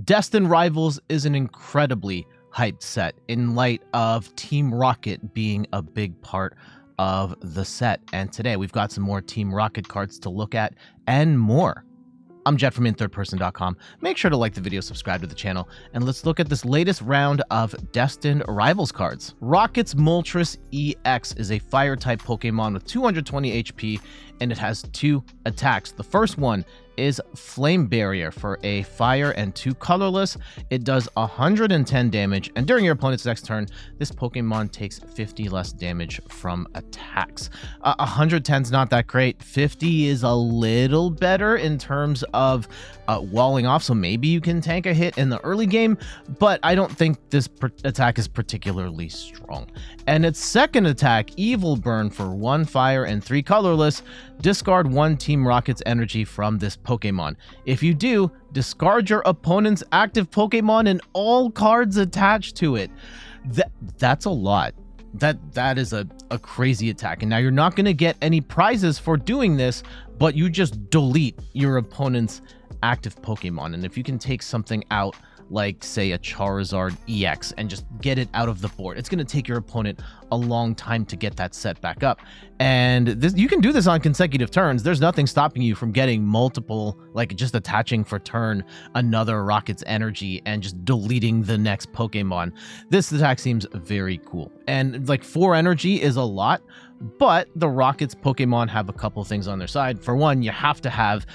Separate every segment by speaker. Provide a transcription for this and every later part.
Speaker 1: Destined Rivals is an incredibly hyped set in light of Team Rocket being a big part of the set. And today we've got some more Team Rocket cards to look at and more. I'm Jet from InThirdPerson.com. Make sure to like the video, subscribe to the channel, and let's look at this latest round of Destined Rivals cards. Rocket's Moltres EX is a fire-type Pokemon with 220 HP, and it has 2 attacks. The first one is Flame Barrier for a fire and 2 colorless. It does 110 damage, and during your opponent's next turn, this Pokemon takes 50 less damage from attacks. 110 is not that great. 50 is a little better in terms of walling off, so maybe you can tank a hit in the early game, but I don't think this attack is particularly strong. And its second attack, Evil Burn for 1 fire and 3 colorless, discard 1 Team Rocket's energy from this Pokemon. If you do, discard your opponent's active Pokemon and all cards attached to it. That's a lot. That is a crazy attack. And now you're not going to get any prizes for doing this, but you just delete your opponent's active Pokemon. And if you can take something out like, say, a Charizard EX and just get it out of the board, it's going to take your opponent a long time to get that set back up. And this, you can do this on consecutive turns. There's nothing stopping you from getting multiple, like just attaching for turn another Rocket's energy and just deleting the next Pokemon. This attack seems very cool. And like 4 energy is a lot, but the Rocket's Pokemon have a couple things on their side. For one, you have to have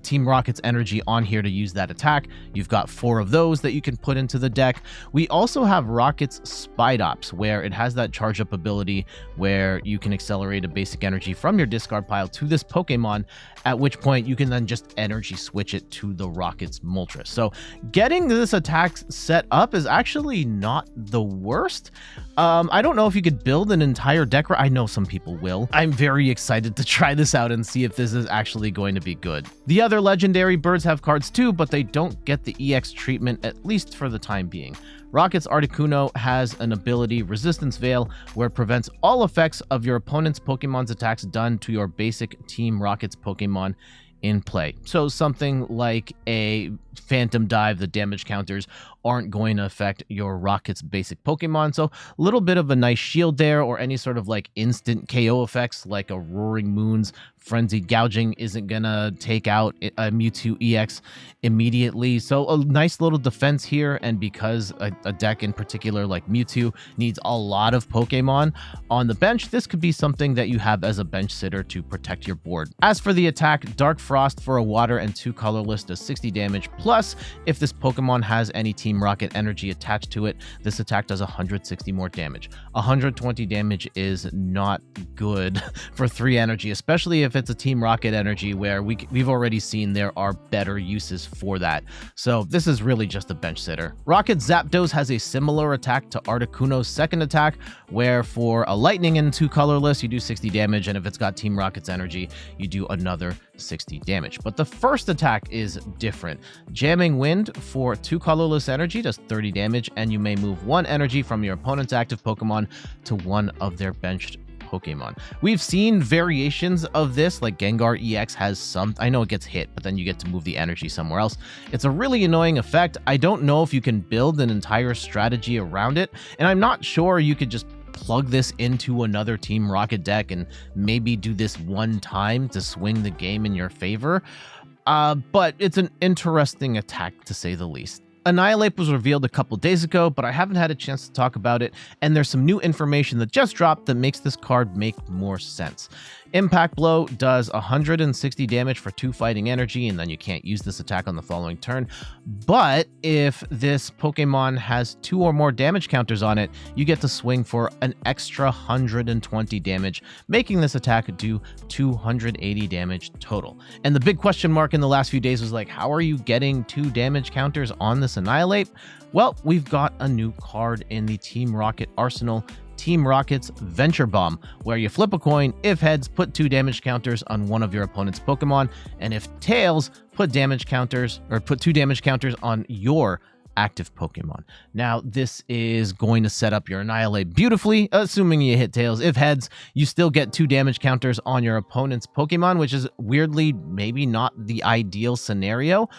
Speaker 1: Team Rocket's energy on here to use that attack. You've got 4 of those that you can put into the deck. We also have Rocket's Spidops, where it has that charge up ability where you can accelerate a basic energy from your discard pile to this Pokemon, at which point you can then just energy switch it to the Rocket's Moltres. So getting this attack set up is actually not the worst. I don't know if you could build an entire deck. I know some people will. I'm very excited to try this out and see if this is actually going to be good. The other legendary birds have cards too, but they don't get the EX treatment, at least for the time being. Rocket's Articuno has an ability, Resistance Veil, where it prevents all effects of your opponent's Pokemon's attacks done to your basic Team Rocket's Pokemon in play. So something like a Phantom Dive, the damage counters aren't going to affect your Rocket's basic Pokemon. So a little bit of a nice shield there, or any sort of like instant KO effects like a Roaring Moon's Frenzied Gouging isn't gonna take out a Mewtwo EX immediately. So a nice little defense here, and because a deck in particular like Mewtwo needs a lot of Pokemon on the bench, this could be something that you have as a bench sitter to protect your board. As for the attack, Dark Frost for a water and 2 colorless does 60 damage, plus if this Pokemon has any Team Rocket energy attached to it, this attack does 160 more damage. 120 damage is not good for 3 energy, especially if it's a Team Rocket energy, where we've already seen there are better uses for that. So this is really just a bench sitter. Rocket Zapdos has a similar attack to Articuno's second attack, where for a lightning and 2 colorless, you do 60 damage, and if it's got Team Rocket's energy, you do another 60 damage. But the first attack is different. Jamming Wind for 2 colorless energy does 30 damage, and you may move 1 energy from your opponent's active Pokemon to one of their benched Pokemon. We've seen variations of this, like Gengar EX has some. I know it gets hit, but then you get to move the energy somewhere else. It's a really annoying effect. I don't know if you can build an entire strategy around it, and I'm not sure you could just plug this into another Team Rocket deck and maybe do this one time to swing the game in your favor. But it's an interesting attack, to say the least. Annihilate was revealed a couple days ago, but I haven't had a chance to talk about it, and there's some new information that just dropped that makes this card make more sense. Impact Blow does 160 damage for 2 fighting energy, and then you can't use this attack on the following turn. But if this Pokemon has 2 or more damage counters on it, you get to swing for an extra 120 damage, making this attack do 280 damage total. And the big question mark in the last few days was like, how are you getting 2 damage counters on this Annihilate? Well, we've got a new card in the Team Rocket arsenal, Team Rocket's Venture Bomb, where you flip a coin. If heads, put 2 damage counters on one of your opponent's Pokemon, and if tails, put 2 damage counters on your active Pokemon. Now, this is going to set up your Annihilate beautifully, assuming you hit tails. If heads, you still get 2 damage counters on your opponent's Pokemon, which is weirdly maybe not the ideal scenario.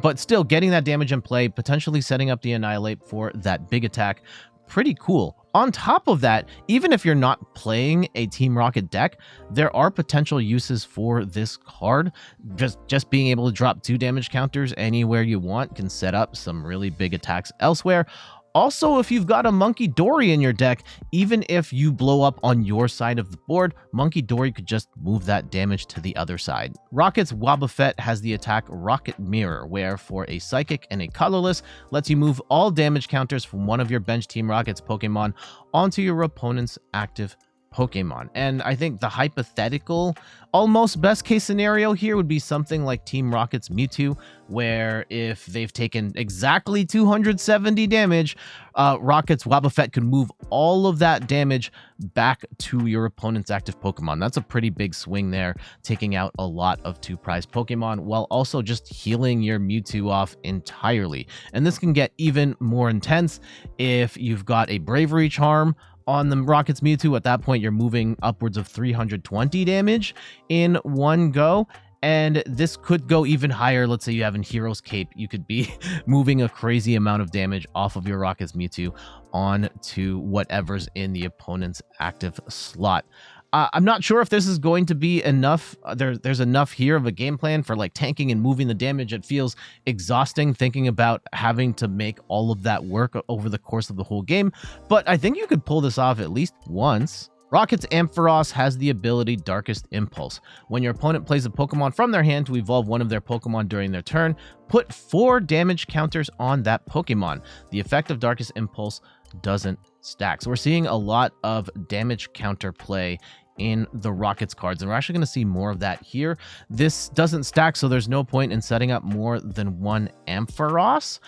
Speaker 1: but still getting that damage in play, potentially setting up the Annihilate for that big attack. Pretty cool. On top of that, even if you're not playing a Team Rocket deck, there are potential uses for this card. Just being able to drop 2 damage counters anywhere you want can set up some really big attacks elsewhere. Also, if you've got a Monkey Dory in your deck, even if you blow up on your side of the board, Monkey Dory could just move that damage to the other side. Rocket's Wobbuffet has the attack Rocket Mirror, where for a Psychic and a Colorless, lets you move all damage counters from one of your bench Team Rocket's Pokemon onto your opponent's active Pokemon. And I think the hypothetical, almost best case scenario here would be something like Team Rocket's Mewtwo, where if they've taken exactly 270 damage, Rocket's Wobbuffet could move all of that damage back to your opponent's active Pokemon. That's a pretty big swing there, taking out a lot of 2 prize Pokemon while also just healing your Mewtwo off entirely. And this can get even more intense if you've got a Bravery Charm on the Rocket's Mewtwo. At that point, you're moving upwards of 320 damage in one go. And this could go even higher. Let's say you have a Hero's Cape. You could be moving a crazy amount of damage off of your Rocket's Mewtwo onto whatever's in the opponent's active slot. I'm not sure if this is going to be enough. There's enough here of a game plan for like tanking and moving the damage. It feels exhausting thinking about having to make all of that work over the course of the whole game. But I think you could pull this off at least once. Rocket's Ampharos has the ability Darkest Impulse. When your opponent plays a Pokemon from their hand to evolve one of their Pokemon during their turn, put 4 damage counters on that Pokemon. The effect of Darkest Impulse doesn't stack. So we're seeing a lot of damage counter play in the Rockets cards, and we're actually going to see more of that here. This doesn't stack, so there's no point in setting up more than 1 Ampharos.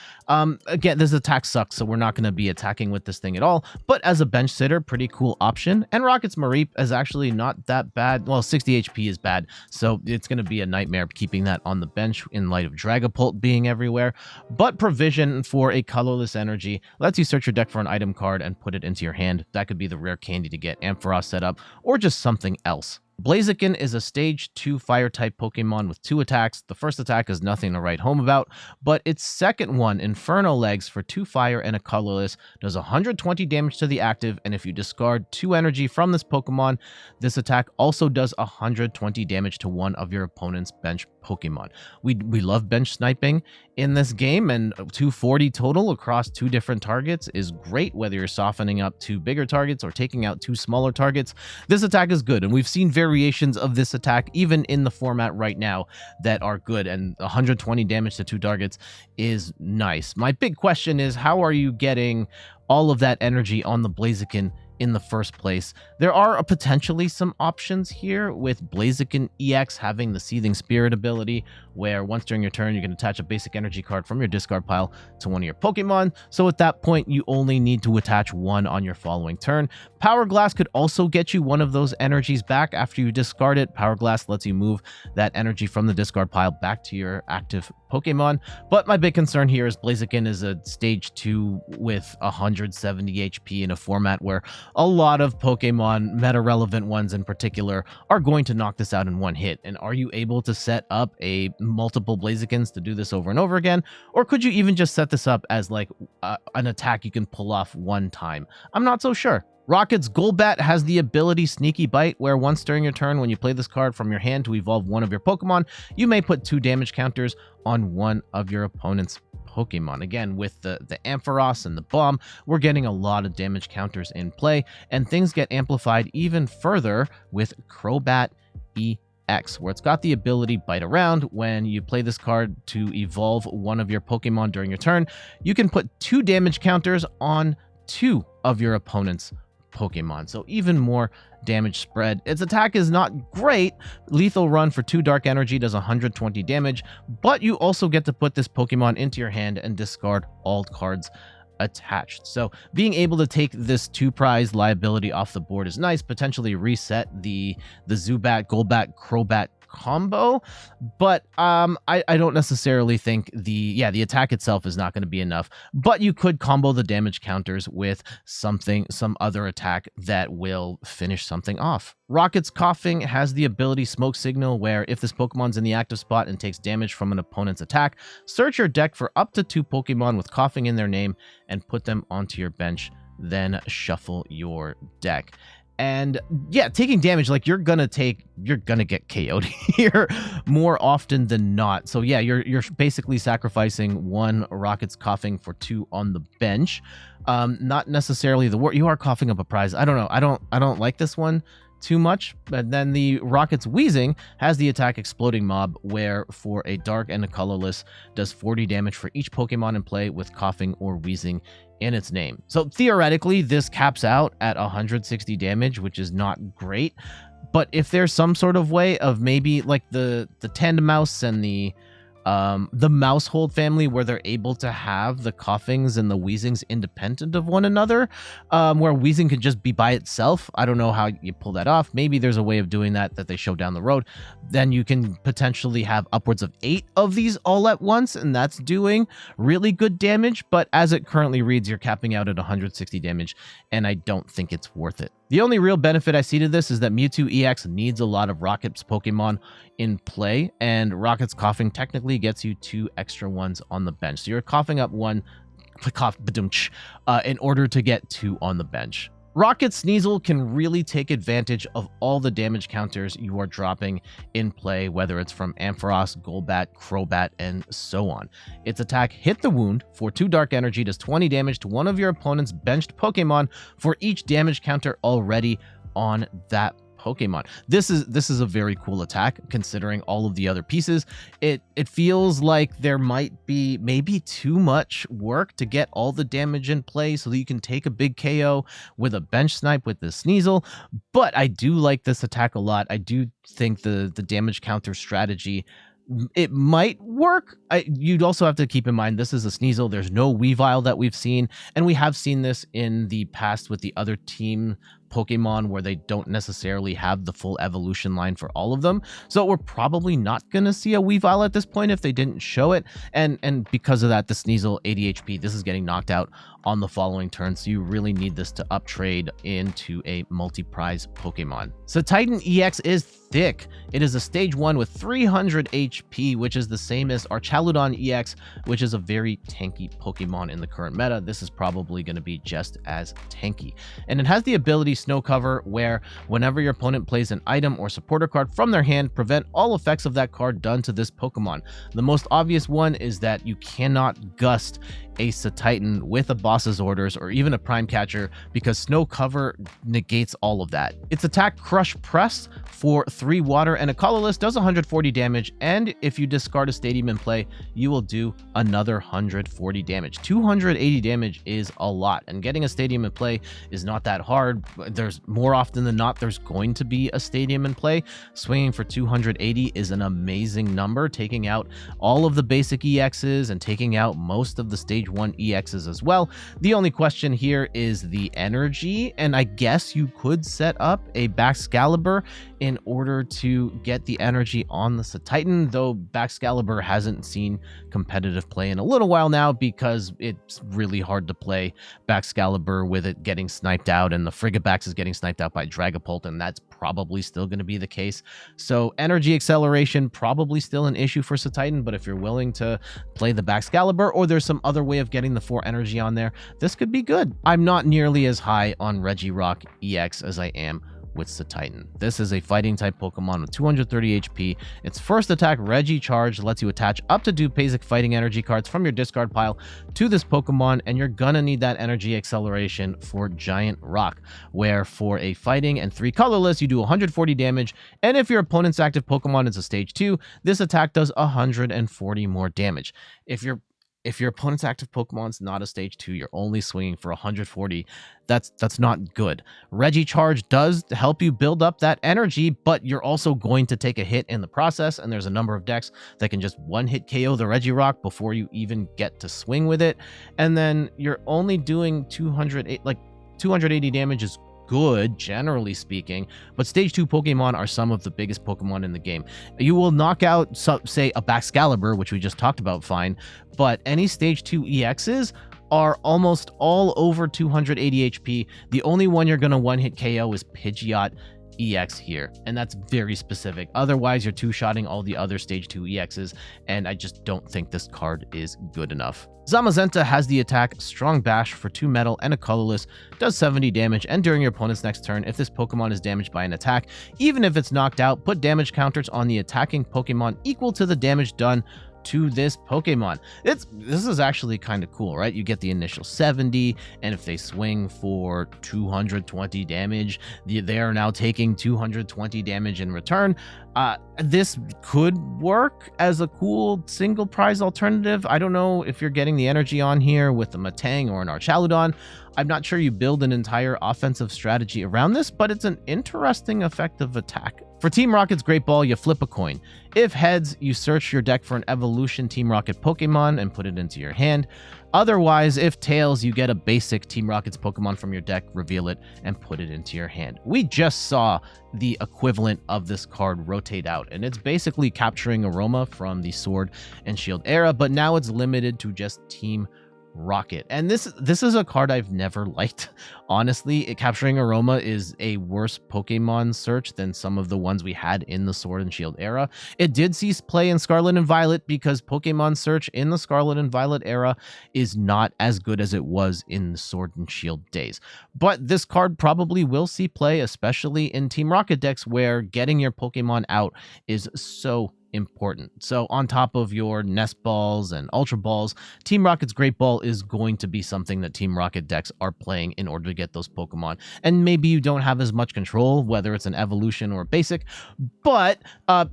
Speaker 1: Again, this attack sucks, so we're not going to be attacking with this thing at all, but as a bench sitter, pretty cool option. And Rocket's Mareep is actually not that bad. Well, 60 HP is bad, so it's going to be a nightmare keeping that on the bench in light of Dragapult being everywhere. But Provision for a colorless energy lets you search your deck for an item card and put it into your hand. That could be the rare candy to get Ampharos set up, or just something else. Blaziken is a stage 2 fire-type Pokemon with 2 attacks. The first attack is nothing to write home about, but its second one, Inferno Legs, for 2 fire and a colorless, does 120 damage to the active, and if you discard 2 energy from this Pokemon, this attack also does 120 damage to one of your opponent's bench Pokemon. We love bench sniping in this game, and 240 total across 2 different targets is great, whether you're softening up 2 bigger targets or taking out 2 smaller targets. This attack is good, and we've seen variations of this attack even in the format right now that are good, and 120 damage to 2 targets is nice. My big question is, how are you getting all of that energy on the Blaziken in the first place? There are potentially some options here, with Blaziken EX having the Seething Spirit ability, where once during your turn you can attach a basic energy card from your discard pile to one of your Pokemon, so at that point you only need to attach 1 on your following turn. Power Glass could also get you one of those energies back after you discard it. Power Glass lets you move that energy from the discard pile back to your active Pokemon, but my big concern here is Blaziken is a stage 2 with 170 HP in a format where a lot of Pokemon, meta-relevant ones in particular, are going to knock this out in one hit. And are you able to set up a multiple Blazikens to do this over and over again? Or could you even just set this up as like an attack you can pull off one time? I'm not so sure. Rocket's Golbat has the ability Sneaky Bite, where once during your turn, when you play this card from your hand to evolve one of your Pokemon, you may put 2 damage counters on one of your opponent's Pokemon. Again, with the Ampharos and the Bomb, we're getting a lot of damage counters in play, and things get amplified even further with Crobat EX, where it's got the ability Bite Around. When you play this card to evolve one of your Pokemon during your turn, you can put 2 damage counters on 2 of your opponent's Pokemon, so even more damage spread. Its attack is not great. Lethal Run for 2 dark energy does 120 damage, but you also get to put this Pokemon into your hand and discard all cards attached. So being able to take this 2 prize liability off the board is nice, potentially reset the Zubat, Golbat, Crobat combo, but I don't necessarily think the attack itself is not going to be enough, but you could combo the damage counters with some other attack that will finish something off. Rocket's Coughing has the ability Smoke Signal, where if this Pokemon's in the active spot and takes damage from an opponent's attack, search your deck for up to 2 Pokemon with Coughing in their name and put them onto your bench, then shuffle your deck. And yeah, taking damage, like you're gonna get KO'd here more often than not. So yeah, you're basically sacrificing 1 Rocket's Coughing for 2 on the bench. Not necessarily the worst. You are coughing up a prize. I don't know. I don't like this one too much. But then the Rocket's Wheezing has the attack Exploding Mob, where for a dark and a colorless does 40 damage for each Pokemon in play with coughing or wheezing in its name. So theoretically, this caps out at 160 damage, which is not great. But if there's some sort of way of maybe like the Tandemaus and the Mousehold family, where they're able to have the coughings and the wheezings independent of one another, where wheezing could just be by itself. I don't know how you pull that off. Maybe there's a way of doing that they show down the road. Then you can potentially have upwards of 8 of these all at once, and that's doing really good damage. But as it currently reads, you're capping out at 160 damage, and I don't think it's worth it. The only real benefit I see to this is that Mewtwo EX needs a lot of Rocket's Pokemon in play, and Rocket's Coughing technically gets you 2 extra ones on the bench. So you're coughing up 1 in order to get 2 on the bench. Rocket Sneasel can really take advantage of all the damage counters you are dropping in play, whether it's from Ampharos, Golbat, Crobat, and so on. Its attack Hit the Wound for 2 Dark Energy does 20 damage to one of your opponent's benched Pokemon for each damage counter already on that Pokemon. This is a very cool attack considering all of the other pieces. It feels like there might be maybe too much work to get all the damage in play so that you can take a big KO with a bench snipe with the Sneasel, but I do like this attack a lot. I do think the damage counter strategy, it might work. You'd also have to keep in mind this is a Sneasel. There's no Weavile that we've seen, and we have seen this in the past with the other team Pokemon where they don't necessarily have the full evolution line for all of them. So we're probably not going to see a Weavile at this point if they didn't show it. And because of that, the Sneasel 80 HP, this is getting knocked out on the following turn. So you really need this to uptrade into a multi-prize Pokemon. So Titan EX is thick. It is a stage 1 with 300 HP, which is the same as Archaludon EX, which is a very tanky Pokemon in the current meta. This is probably going to be just as tanky. And it has the ability Snow Cover, where whenever your opponent plays an item or supporter card from their hand, prevent all effects of that card done to this Pokemon. The most obvious one is that you cannot gust a Titan with a boss's orders or even a prime catcher, because Snow Cover negates all of that. Its attack Crush Press for 3 water and a colorless does 140 damage, and if you discard a stadium in play, you will do another 140 damage. 280 damage is a lot, and getting a stadium in play is not that hard. There's more often than not there's going to be a stadium in play. Swinging for 280 is an amazing number, taking out all of the basic EXs and taking out most of the stage 1 EXs as well. The only question here is the energy, and I guess you could set up a Baxcalibur in order to get the energy on the Titan, though Baxcalibur hasn't seen competitive play in a little while now because it's really hard to play Baxcalibur with it getting sniped out, and the Frigibax is getting sniped out by Dragapult, and that's probably still going to be the case. So energy acceleration probably still an issue for Titan, but if you're willing to play the Baxcalibur, or there's some other way of getting the 4 energy on there, this could be good. I'm not nearly as high on Regirock EX as I am with Titan. This is a fighting type Pokemon with 230 HP. Its first attack, Regi Charge, lets you attach up to 2 basic fighting energy cards from your discard pile to this Pokemon, and you're gonna need that energy acceleration for Giant Rock, where for a fighting and 3 colorless, you do 140 damage, and if your opponent's active Pokemon is a stage 2, this attack does 140 more damage. If your opponent's active Pokemon's not a stage 2, you're only swinging for 140. That's not good. Regi Charge does help you build up that energy, but you're also going to take a hit in the process, and there's a number of decks that can just one-hit KO the Regirock before you even get to swing with it. And then you're only doing 280 damage is good, generally speaking, but Stage 2 Pokemon are some of the biggest Pokemon in the game. You will knock out, say, a Baxcalibur, which we just talked about, fine, but any Stage 2 EXs are almost all over 280 HP. The only one you're going to one-hit KO is Pidgeot EX here, and that's very specific. Otherwise, you're two-shotting all the other Stage 2 EXs, and I just don't think this card is good enough. Zamazenta has the attack Strong Bash for 2 metal and a colorless, does 70 damage, and during your opponent's next turn, if this Pokemon is damaged by an attack, even if it's knocked out, put damage counters on the attacking Pokemon equal to the damage done to this Pokemon. This is actually kind of cool, right? You get the initial 70, and if they swing for 220 damage, they are now taking 220 damage in return. This could work as a cool single prize alternative. I don't know if you're getting the energy on here with a Matang or an Archaludon. I'm not sure you build an entire offensive strategy around this, but it's an interesting effective attack. For Team Rocket's Great Ball, you flip a coin. If heads, you search your deck for an evolution Team Rocket Pokemon and put it into your hand. Otherwise, if tails, you get a basic Team Rocket's Pokemon from your deck, reveal it, and put it into your hand. We just saw the equivalent of this card rotate out, and it's basically capturing Aroma from the Sword and Shield era, but now it's limited to just Team Rocket. And this is a card I've never liked. Honestly, capturing Aroma is a worse Pokemon search than some of the ones we had in the Sword and Shield era. It did cease play in Scarlet and Violet because Pokemon search in the Scarlet and Violet era is not as good as it was in the Sword and Shield days. But this card probably will see play, especially in Team Rocket decks where getting your Pokemon out is so important. So on top of your Nest Balls and Ultra Balls, Team Rocket's Great Ball is going to be something that Team Rocket decks are playing in order to get those Pokemon. And maybe you don't have as much control, whether it's an evolution or a basic, but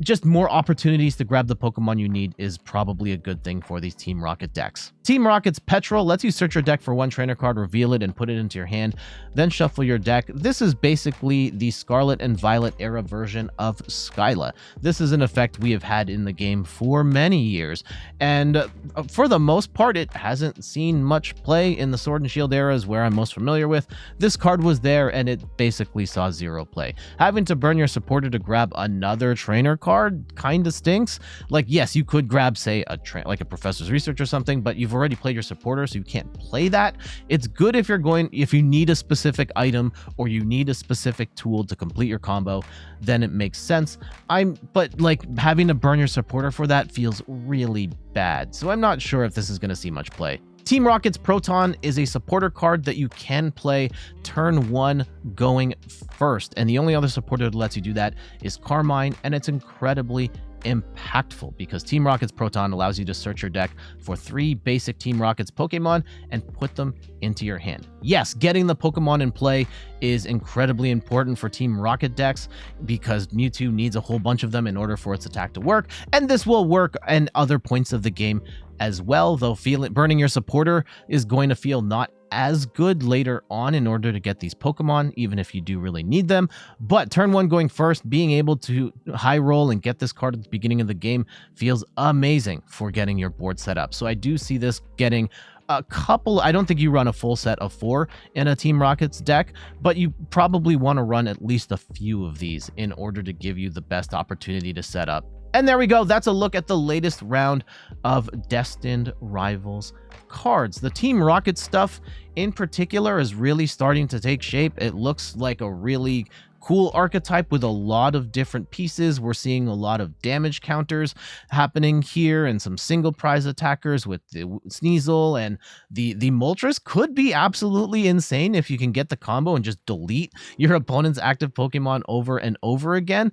Speaker 1: just more opportunities to grab the Pokemon you need is probably a good thing for these Team Rocket decks. Team Rocket's Petrol lets you search your deck for one trainer card, reveal it, and put it into your hand, then shuffle your deck. This is basically the Scarlet and Violet era version of Skyla. This is an effect we have had in the game for many years, and for the most part it hasn't seen much play in the Sword and Shield eras where I'm most familiar with. This card was there and it basically saw zero play. Having to burn your supporter to grab another trainer card kind of stinks. Like, yes, you could grab, say, like a Professor's Research or something, but you've already played your supporter, so you can't play that. It's good if you need a specific item or you need a specific tool to complete your combo, then it makes sense. But like having to burn your supporter for that feels really bad, so I'm not sure if this is going to see much play. Team Rocket's Proton is a supporter card that you can play turn 1 going first, and the only other supporter that lets you do that is Carmine, and it's incredibly impactful because Team Rocket's Proton allows you to search your deck for 3 basic Team Rocket's Pokemon and put them into your hand. Yes, getting the Pokemon in play is incredibly important for Team Rocket decks because Mewtwo needs a whole bunch of them in order for its attack to work, and this will work in other points of the game as well, though burning your supporter is going to feel not as good later on in order to get these Pokemon, even if you do really need them. But turn 1 going first, being able to high roll and get this card at the beginning of the game feels amazing for getting your board set up. So I do see this getting a couple. I don't think you run a full set of 4 in a Team Rocket's deck, but you probably want to run at least a few of these in order to give you the best opportunity to set up. And there we go. That's a look at the latest round of Destined Rivals cards. The Team Rocket stuff in particular is really starting to take shape. It looks like a really cool archetype with a lot of different pieces. We're seeing a lot of damage counters happening here and some single prize attackers with the Sneasel, and the Moltres could be absolutely insane if you can get the combo and just delete your opponent's active Pokemon over and over again.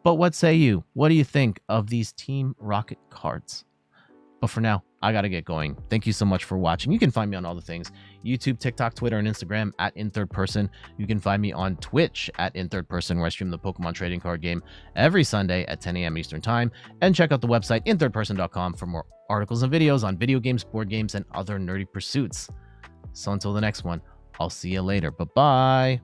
Speaker 1: But what say you? What do you think of these Team Rocket cards? But for now, I gotta get going. Thank you so much for watching. You can find me on all the things: YouTube, TikTok, Twitter, and Instagram at InThirdPerson. You can find me on Twitch at InThirdPerson, where I stream the Pokemon trading card game every Sunday at 10 a.m. Eastern Time. And check out the website InThirdPerson.com for more articles and videos on video games, board games, and other nerdy pursuits. So until the next one, I'll see you later. Bye-bye.